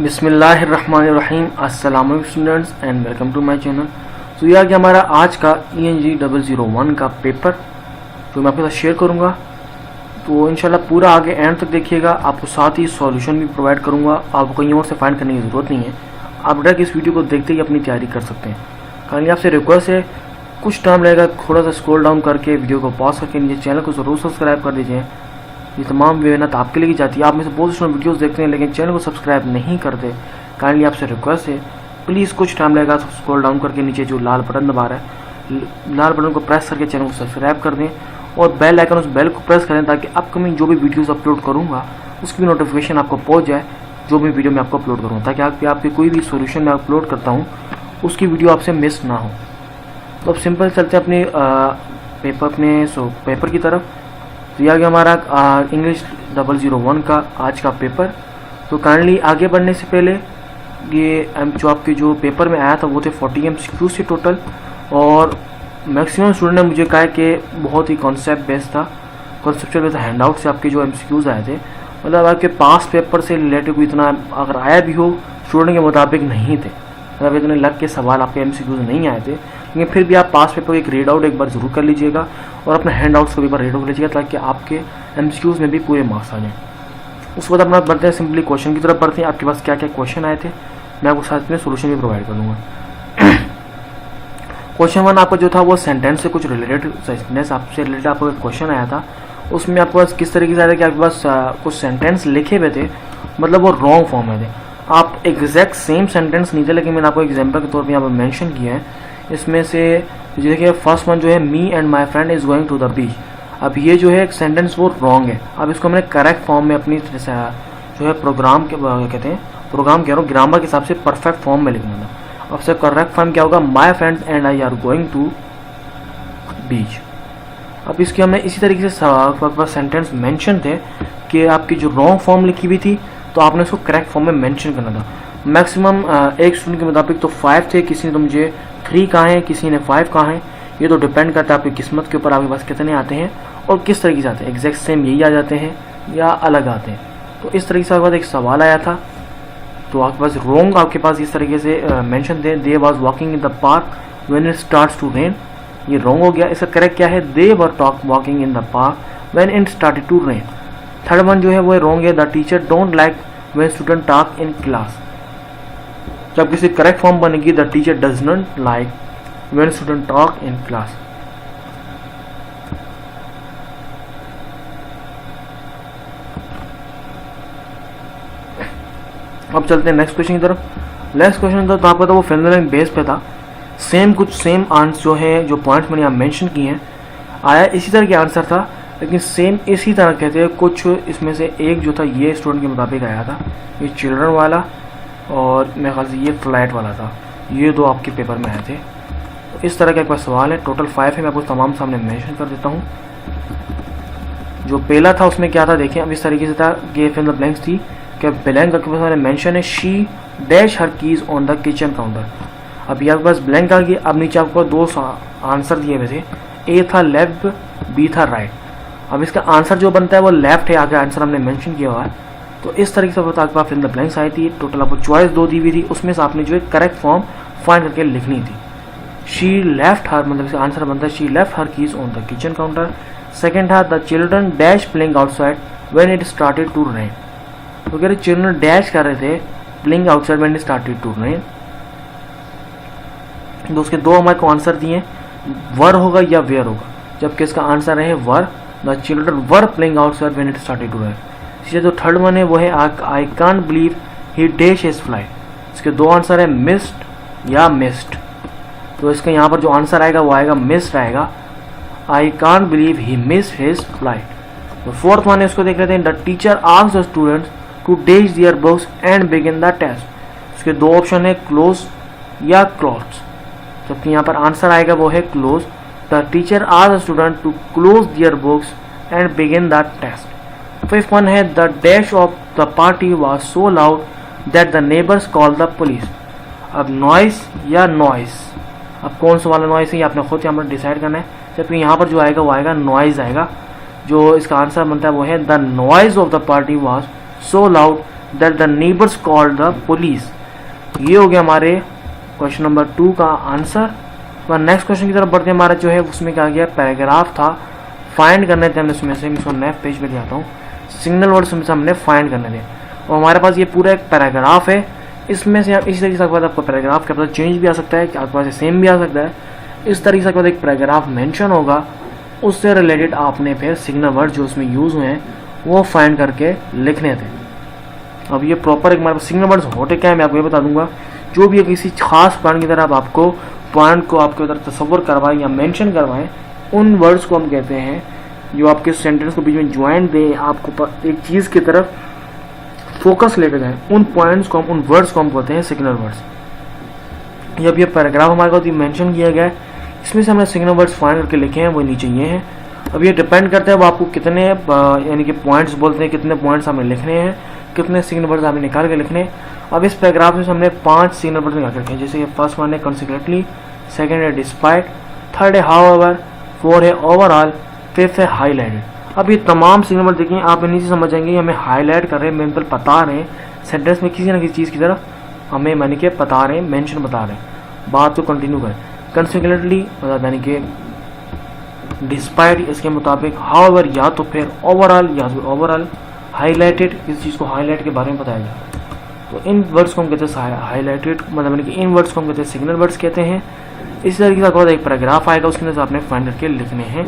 बिस्मिल्लाहिर्रहमानिर्रहीम। अस्सलाम वालेकुम students and welcome to my channel. तो यह आ गया हमारा आज का ENG 001 का पेपर जो मैं आपके साथ शेयर करूंगा। तो इंशाल्लाह पूरा आगे एंड तक देखिएगा। आपको साथ ही सॉल्यूशन भी प्रोवाइड करूंगा, आपको कहीं और से फाइंड करने की ज़रूरत नहीं है। आप डायरेक्ट इस वीडियो को देखते ही अपनी तैयारी कर सकते हैं। खाली आपसे रिक्वेस्ट है, कुछ टाइम लगेगा, थोड़ा सा स्क्रॉल डाउन करके वीडियो को पॉज करके नीचे चैनल को ज़रूर सब्सक्राइब कर दीजिए। ये तमाम मेहनत आपके लिए की जाती है। आप में से बहुत सारे वीडियोस देखते हैं लेकिन चैनल को सब्सक्राइब नहीं करते। काइंडली आपसे रिक्वेस्ट है, प्लीज़ कुछ टाइम लगेगा, स्क्रॉल डाउन करके नीचे जो लाल बटन दबा रहा है, लाल बटन को प्रेस करके चैनल को सब्सक्राइब कर दें और बेल आइकन, उस बेल को प्रेस करें ताकि अपकमिंग जो भी वीडियोस अपलोड करूँगा उसकी भी नोटिफिकेशन आपको पहुँच जाए, जो भी वीडियो मैं आपको अपलोड करूँ, ताकि आपके कोई भी सोल्यूशन मैं अपलोड करता हूँ उसकी वीडियो आपसे मिस ना हो। तो अब सिंपल चलते हैं अपने पेपर की तरफ। तो यह आ गया हमारा इंग्लिश 001 का आज का पेपर। तो काइंडली आगे बढ़ने से पहले ये जो आपके जो पेपर में आया था वो थे 40 MCQ से टोटल, और मैक्सिमम स्टूडेंट ने मुझे कहा कि बहुत ही कॉन्सेप्ट बेस्ड था, कॉन्सेप्चुअल बेस्ड हैंडआउट से आपके जो MCQs आए थे, मतलब आपके पास पेपर से रिलेटेड कोई इतना अगर आया भी हो स्टूडेंट के मुताबिक नहीं थे, मतलब इतने लग के सवाल आपके MCQs नहीं आए थे। लेकिन फिर भी आप पास पेपर एक रीड आउट एक बार ज़रूर कर लीजिएगा और अपने हैंड आउट्स को भी एक बार रीड आउट लीजिएगा ताकि आपके MCQs में भी पूरे मार्क्स आ जाएँ। उसके बाद अपना बढ़ते हैं, सिंपली क्वेश्चन की तरफ बढ़ते हैं। आपके पास क्या क्या क्वेश्चन आए थे मैं आपको साथ में सोल्यूशन भी प्रोवाइड कर दूँगा। क्वेश्चन 1 आपका जो था वो सेंटेंस से कुछ रिलेटेड, सेंटेंस आपसे रिलेटेड आपका क्वेश्चन आया था। उसमें आपके पास किस तरीके से आया था कि आपके पास कुछ सेंटेंस लिखे हुए थे, मतलब वो रॉन्ग फॉर्म में थे। आप एग्जैक्ट सेम सेंटेंस नहीं थे, लेकिन मैंने आपको एग्जाम्पल के तौर पर यहाँ पर मैंशन किया है। इसमें से देखिए फर्स्ट वन जो है, me and my friend is going to the beach. अब ये जो है एक सेंटेंस वो रॉन्ग है। अब इसको मैंने करेक्ट फॉर्म में अपनी जो है प्रोग्राम के कहते हैं, प्रोग्राम कह रहा हूँ, ग्रामर के हिसाब से परफेक्ट फॉर्म में लिखना था। अब से करेक्ट फॉर्म क्या होगा, my friends and I are going to beach. अब इसके हमने इसी तरीके से सेंटेंस मेंशन थे कि आपकी जो रॉन्ग फॉर्म लिखी हुई थी तो आपने उसको करेक्ट फॉर्म में मेंशन करना था। मैक्सिमम एक स्टूडेंट के मुताबिक तो 5 थे, किसी ने तो मुझे 3 कहा है, किसी ने 5 कहा है। ये तो डिपेंड करता है आपकी किस्मत के ऊपर, आपके पास कितने आते हैं और किस तरीके से आते हैं, एग्जैक्ट सेम यही आ जाते हैं या अलग आते हैं। तो इस तरीके से आपके पास एक सवाल आया था, तो आपके पास रॉन्ग आपके पास इस तरीके से मेंशन थे, they was walking in the park when it starts to rain. ये रॉन्ग हो गया। इसका करेक्ट क्या है, they were walking in the park when it started to rain. Third one जो है वो रॉन्ग है, the teacher don't like when student talk in class. जब किसी करेक्ट फॉर्म बनेगी, the teacher does not like when student talk in class. अब चलते हैं नेक्स्ट क्वेश्चन की तरफ। नेक्स्ट क्वेश्चन था तो आपका तो वो फिल्म बेस पे था, सेम आंसर जो है, जो पॉइंट्स मैंने यहाँ मेंशन किए हैं, आया इसी तरह के आंसर था, लेकिन सेम इसी तरह कहते हैं। कुछ इसमें से एक जो था ये स्टूडेंट के मुताबिक आया था, ये चिल्ड्रन वाला, और मेरे ख्याल से ये फ्लैट वाला था। ये दो आपके पेपर में आए थे। तो इस तरह का एक बार सवाल है, टोटल 5 है, मैं आपको तमाम सामने मेंशन कर देता हूँ। जो पहला था उसमें क्या था देखिए, अब इस तरीके से था कि फिल द ब्लैंक्स थी कि ब्लैंक के पास मेंशन है, she dash her keys on the kitchen counter. अब ये आपके पास ब्लैंक आ गई। अब नीचे आपको 2 आंसर दिए हुए थे, ए था लेफ्ट, बी था राइट। अब इसका आंसर जो बनता है वो लेफ्ट है, आगे आंसर हमने मेंशन किया हुआ है। तो इस तरीके से आपके पास फिल द ब्लैंक्स आई थी। टोटल आपको चॉइस 2 दी हुई थी, उसमें से आपने जो है करेक्ट फॉर्म फाइंड करके लिखनी थी। शी लेफ्ट हर, मतलब इसका आंसर बनता है she left her keys on the kitchen counter. Second था the children dash playing outside when it started to rain. तो कह रहे चिल्ड्रन डैश कर रहे थे playing outside when it started to rain. तो उसके 2 हमारे को आंसर दिए, वर होगा या वेयर होगा, जबकि इसका आंसर है were. The children were playing outside when it started to rain. इसलिए जो थर्ड वन है वो है I can't believe he dash his flight. इसके 2 आंसर है मिस्ड या मिस्ड। तो इसका यहाँ पर जो आंसर आएगा वो आएगा मिस्ड आएगा, I can't believe he missed his flight. तो फोर्थ वन है, इसको देख लेते हैं, the teacher asked the students to dash their books and begin the test. इसके 2 ऑप्शन है, क्लोज या क्लोज, जबकि यहाँ पर आंसर आएगा वो है close. The teacher asked the student to close their books and begin the test. Fifth one है, the dash of the party was so loud that the neighbours called the police. अब noise या noise, अब कौन सा वाला noise है ये आपने खुद यहाँ पर डिसाइड करना है, जबकि यहाँ पर जो आएगा वो आएगा नॉइज आएगा। जो इसका आंसर बनता है वो है the noise of the party was so loud that the neighbours called the police. ये हो गया हमारे क्वेश्चन नंबर 2 का आंसर। और नेक्स्ट क्वेश्चन की तरफ बढ़ते हैं। हमारा जो है उसमें क्या गया, पैराग्राफ था, फाइंड करने थे हमने उसमें से। मैं इसको नेक्स्ट पेज पे ले आता हूँ। सिग्नल वर्ड्स में से हमने फाइंड करने थे और हमारे पास ये पूरा एक पैराग्राफ है। इसमें से इस तरीके से आपके पास आपको पैराग्राफ के पास चेंज भी आ सकता है, आपके पास सेम भी आ सकता है। इस तरीके से आपके पास एक पैराग्राफ मेंशन होगा, उससे रिलेटेड आपने फिर सिग्नल वर्ड जो उसमें यूज़ हुए हैं वो फाइंड करके लिखने थे। अब ये प्रॉपर एक हमारे पास सिग्नल वर्ड्स होते क्या है मैं आपको ये बता दूंगा। जो भी किसी खास पॉइंट की तरफ आपको पॉइंट को आपके उधर तस्वर करवाएं या मेंशन करवाएं, उन वर्ड्स को हम कहते हैं जो आपके सेंटेंस को बीच में ज्वाइन दें, आपको एक चीज़ की तरफ फोकस लेकर जाएं। उन पॉइंट्स को हम, उन वर्ड्स को हम कहते हैं सिग्नल वर्ड्स। जब ये पैराग्राफ हमारे पास मेंशन किया गया है, इसमें से हमने सिग्नल वर्ड्स फाइंड करके लिखे हैं, वो नीचे ये हैं। अब ये डिपेंड करता है वो आपको कितने यानी कि पॉइंट्स बोलते हैं, कितने पॉइंट्स हमें लिखने हैं, कितने सिग्नल वर्ड्स हमें निकाल के लिखने हैं। अब इस पैराग्राफ में हमने 5 सिग्नल वर्ड्स निकाल के लिखे हैं। जैसे ये फर्स्ट वन है कॉन्सिक्वेंटली, सेकेंड है डिस्पाइट, थर्ड है हाउएवर, 4 है ओवरऑल, 5th है हाईलाइटेड। अब ये तमाम सिग्नल वर्ड देखिए, आप इन्हीं से समझ जाएंगे हमें हाईलाइट कर रहे हैं, मतलब बता रहे हैं सेंटेंस में किसी न किसी चीज़ की तरफ हमें यानी कि बता रहे हैं, मेंशन बता रहे हैं। बात को कंटिन्यू करें। कंसिक्वेंटली यानी कि डिस्पाइट इसके मुताबिक, हाउएवर या तो फिर ओवरऑल या तो ओवरऑल, हाईलाइटेड किसी चीज़ को हाईलाइट के बारे में बताया जाता है। तो इन वर्ड्स को हम कहते हैं हाईलाइटेड, मतलब कि इन वर्ड्स को हम कहते हैं सिग्नल वर्ड्स कहते हैं। इस तरीके से एक पैराग्राफ आएगा, उसके अंदर आपने फाइंड करके लिखने हैं।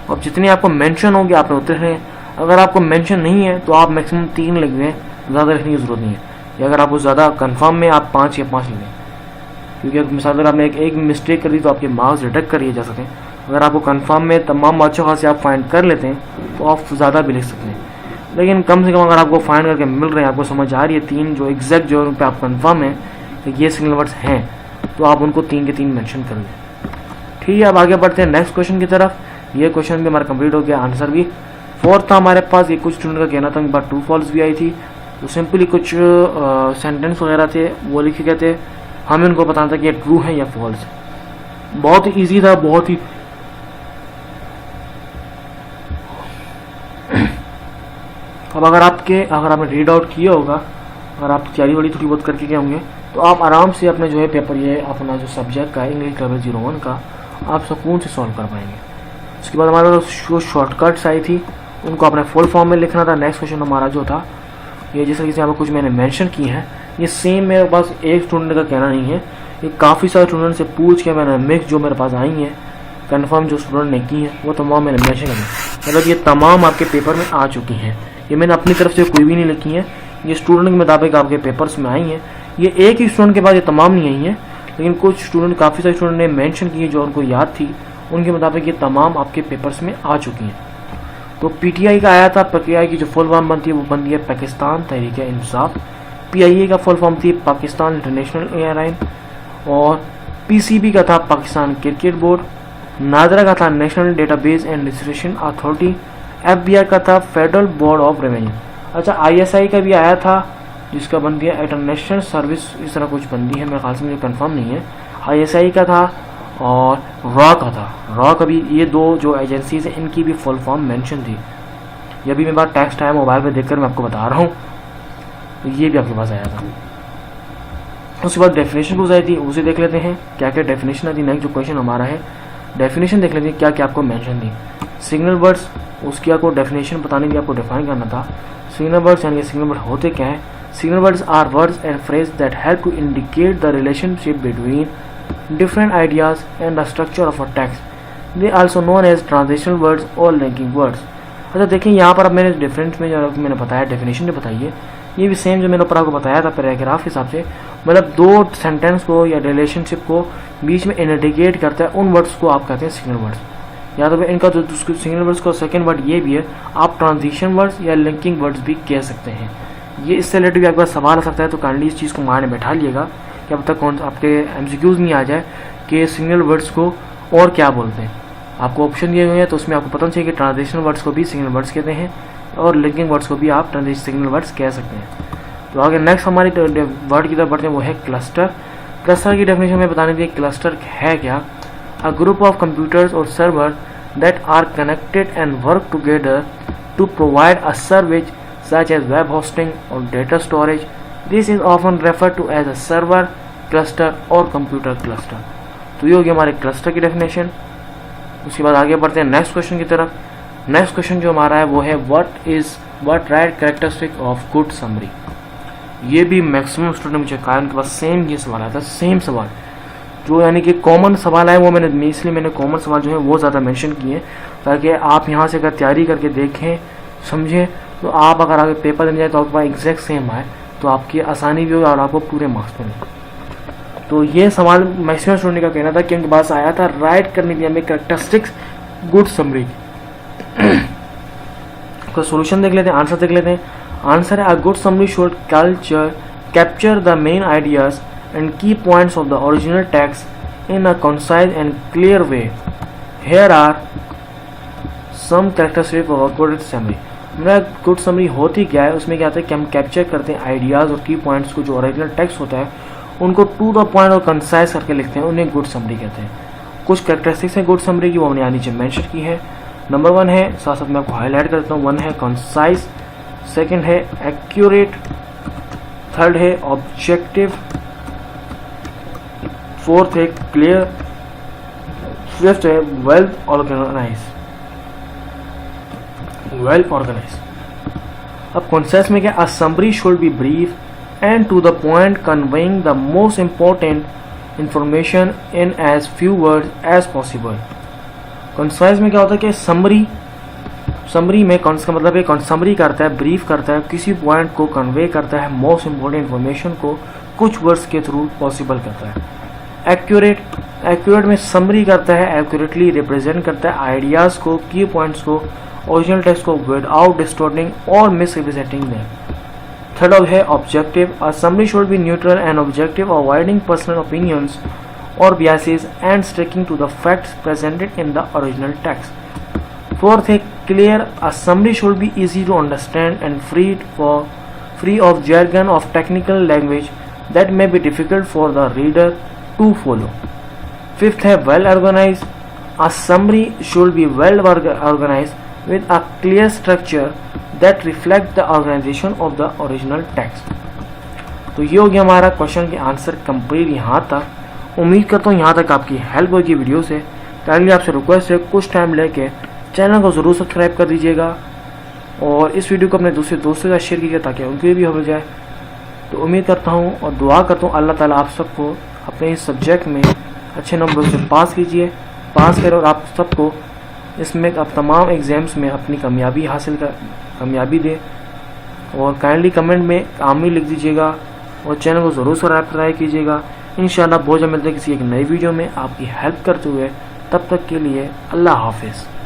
अब जितने आपको मेंशन होंगे आपने उतने हैं। अगर आपको मेंशन नहीं है तो आप मैक्सिमम 3 लिख दें, ज़्यादा लिखने की जरूरत नहीं है। या अगर आपको ज़्यादा कंफर्म में आप 5 या 5 लिख दें, क्योंकि मिसाल अगर आपने एक मिस्टेक कर दी तो आपके मार्क्स डिडक्ट करिए जा सकें। अगर आपको कंफर्म में तमाम अच्छे खासे आप फाइंड कर लेते हैं तो आप ज़्यादा भी लिख सकते हैं। लेकिन कम से कम अगर आपको फाइंड करके मिल रहे हैं, आपको समझ आ रही है 3 जो एग्जैक्ट जो उन पर आप कंफर्म है कि ये सिग्नल वर्ड्स हैं, तो आप उनको 3 के 3 मेंशन कर लें। ठीक है, अब आगे बढ़ते हैं नेक्स्ट क्वेश्चन की तरफ। ये क्वेश्चन भी हमारा कंप्लीट हो गया, आंसर भी 4 था हमारे पास। ये कुछ स्टूडेंट का कहना था, बार ट्रू फॉल्स भी आई थी, तो सिंपली कुछ सेंटेंस वगैरह थे वो लिखे गए थे, हमें उनको बताना था कि ये ट्रू है या फॉल्स। बहुत ही ईजी था, बहुत ही अब अगर आपने रीड आउट किया होगा, अगर आप तैयारी वाली थोड़ी बहुत करके गए होंगे, तो आप आराम से अपने जो है पेपर ये अपना जो सब्जेक्ट का इंग्लिश लेवल 01 का आप सुकून से सॉल्व कर पाएंगे। उसके बाद हमारे जो शॉर्टकट्स आई थी उनको अपने फुल फॉर्म में लिखना था। नेक्स्ट क्वेश्चन हमारा जो था ये जिस तरीके से यहाँ पर कुछ मैंने मेंशन किए हैं, ये सेम मेरे पास एक स्टूडेंट का कहना नहीं है, ये काफ़ी सारे स्टूडेंट से पूछ के मैंने मिक्स जो मेरे पास आई हैं कन्फर्म जो स्टूडेंट ने की है वो तमाम मैंने मेंशन की, मतलब ये तमाम आपके पेपर में आ चुकी हैं। ये मैंने अपनी तरफ से कोई भी नहीं लिखी है, ये स्टूडेंट के मुताबिक आपके पेपर्स में आई हैं। ये एक ही स्टूडेंट के पास ये तमाम नहीं आई हैं, लेकिन कुछ स्टूडेंट, काफ़ी सारे स्टूडेंट ने मेंशन की है जो उनको याद थी, उनके मुताबिक ये तमाम आपके पेपर्स में आ चुकी हैं। तो पीटीआई का आया था, पीटीआई की जो फुल फॉर्म बनती है वो बनती है पाकिस्तान तहरीक इंसाफ। पीआईए का फुल फॉर्म थी पाकिस्तान इंटरनेशनल एयरलाइन। और पीसीबी का था पाकिस्तान क्रिकेट बोर्ड। नादरा का था national database and registration authority. FBI का था फेडरल बोर्ड ऑफ रेवेन्यू। अच्छा, आईएसआई का भी आया था जिसका बनती है इंटरनेशनल सर्विस, इस तरह कुछ बनती है, मेरे ख्याल से मुझे कंफर्म नहीं है। आईएसआई का था और रॉ का था। रॉ का भी, ये 2 जो एजेंसीज हैं इनकी भी फुल फॉर्म मेंशन थी। ये भी मेरे पास टेक्स्ट है, मोबाइल पे देखकर मैं आपको बता रहा हूँ, तो ये भी आपके पास आया था। उसके बाद डेफिनेशन कुछ आई थी, उसे देख लेते हैं क्या क्या डेफिनेशन आई थी। नेक्स्ट जो क्वेश्चन हमारा है डेफिनेशन देख लेते हैं क्या क्या आपको मेंशन थी। सिग्नल वर्ड्स, उसकी आपको डेफिनेशन बताने की, आपको डिफाइन करना था। सिग्नल वर्ड्स यानी सिग्नल वर्ड होते क्या है। Signal words are words and phrase that help to indicate the relationship between different ideas and the structure of a text. They also known as transitional words or linking words. अच्छा देखिए यहाँ पर अब मैंने difference में जो मैंने बताया, डेफिनेशन जो बताई है, ये भी सेम जो मैंने ऊपर आपको बताया था पैराग्राफ के हिसाब से, मतलब 2 सेंटेंस को या रिलेशनशिप को बीच में इंडिकेट करता है, उन वर्ड्स को आप कहते हैं सिग्नल वर्ड्स। या तो इनका जो सिग्नल वर्ड्स का सेकेंड वर्ड ये भी है, आप ट्रांजिशन वर्ड्स या लिंकिंग वर्ड्स भी कह सकते हैं। ये इससे रिलेटेड भी आपके पास सवाल आ सकता है, तो काइंडली इस चीज़ को मायने बैठा लिएगा कि अब तक कौन आपके एमसीक्यूज नहीं आ जाए कि सिग्नल वर्ड्स को और क्या बोलते हैं। आपको ऑप्शन दिए हुए हैं तो उसमें आपको पता चाहिए कि ट्रांजिशन वर्ड्स को भी सिग्नल वर्ड्स कहते हैं और लिंकिंग वर्ड्स को भी आप सिग्नल वर्ड्स कह सकते हैं। तो आगे नेक्स्ट हमारी वर्ड की तरफ बढ़ते हैं, वो है क्लस्टर। क्लस्टर की डेफिनेशन में बताने दी, क्लस्टर है क्या? अ ग्रुप ऑफ कंप्यूटर्स और server that are connected and work together to provide a service such as web hosting or data storage. This is often referred to as a server, cluster or computer cluster. तो ये हो गया हमारे cluster की definition. उसके बाद आगे बढ़ते हैं नेक्स्ट क्वेश्चन की तरफ। नेक्स्ट क्वेश्चन जो हमारा है वो है what right characteristic of good summary. ये भी मैक्सिमम स्टूडेंट मुझे कहा उनके पास सेम ये सवाल आता है, सेम सवाल जो यानी कि कॉमन सवाल है वो मैंने कॉमन सवाल जो है वो ज़्यादा मेंशन किए ताकि आप यहाँ से अगर तैयारी करके देखें समझें तो आप अगर आगे पेपर देने जाए तो आपके पास एग्जैक्ट सेम आए तो आपकी आसानी भी हो और आपको पूरे मार्क्स मिले। तो ये सवाल मैक्सिमम स्टूडेंट का कहना था कि उनके पास आया था राइट करने के लिए हमें कैरेक्टरिस्टिक्स गुड समरी। तो सोल्यूशन देख लेते हैं, आंसर देख लेते हैं। आंसर है a good summary should capture the main ideas and key points of the original text in a concise and clear way. Here are some characteristics of a good summary. मेरा good summary होती क्या है, उसमें क्या आता है कि हम कैप्चर करते हैं आइडियाज़ और की पॉइंट्स को, जो ओरिजिनल टेक्स्ट होता है उनको टू द पॉइंट और कंसाइज करके लिखते हैं, उन्हें गुड समरी कहते हैं। कुछ कैरेक्टरिस्टिक्स हैं गुड समरी की, वो हमने यहाँ नीचे मेंशन की है। नंबर 1 है, साथ साथ मैं आपको हाईलाइट करता हूँ, 1 है कंसाइज, सेकेंड है एक्यूरेट, थर्ड है ऑब्जेक्टिव, फोर्थ है क्लियर, फिफ्थ है वेल ऑर्गेनाइज। अब कॉन्सेप्ट में क्या, a summary should be brief and to the point, conveying the most important information in as few words as possible. Concise में क्या होता है कि समरी में का मतलब है समरी करता है, ब्रीफ करता है, किसी पॉइंट को कन्वे करता है, मोस्ट इंपॉर्टेंट इंफॉर्मेशन को कुछ वर्ड्स के थ्रू पॉसिबल करता है। एक्यूरेट में समरी करता है, एक्यूरेटली रिप्रेजेंट करता है आइडियाज़ को, की पॉइंट्स को, ओरिजिनल टेक्स्ट को विदाउट डिस्टॉर्टिंग और मिस रिप्रेजेंटिंग देम। थर्ड है objective, a summary should B neutral and objective, avoiding personal opinions और biases and sticking to the facts presented in the original text. Fourth है clear, a summary should be easy to understand and free of jargon of technical language that may be difficult for the reader to follow. Fifth है well organized, a summary should be well organized with a clear structure that reflects the organization of the original text. तो ये हो गया हमारा question के answer complete यहाँ तक। उम्मीद करता हूँ यहाँ तक आपकी हेल्प होगी वीडियो से। काइंडली आपसे रिक्वेस्ट है कुछ टाइम लेके चैनल को ज़रूर सब्सक्राइब कर दीजिएगा और इस वीडियो को अपने दूसरे दोस्तों के साथ शेयर कीजिए ताकि उनके भी हो जाए। तो उम्मीद करता हूँ और दुआ करता हूँ अल्लाह ताला आप सबको अपने इस सब्जेक्ट में अच्छे नंबरों से पास कीजिए, पास करें और आप सबको इसमें आप तमाम एग्ज़ाम्स में अपनी कामयाबी दे। और काइंडली कमेंट में आमीन लिख दीजिएगा और चैनल को ज़रूर सब्सक्राइब कीजिएगा। इंशाल्लाह बहुत जल्द मिलते हैं किसी एक नई वीडियो में आपकी हेल्प करते हुए। तब तक के लिए अल्लाह हाफिज़।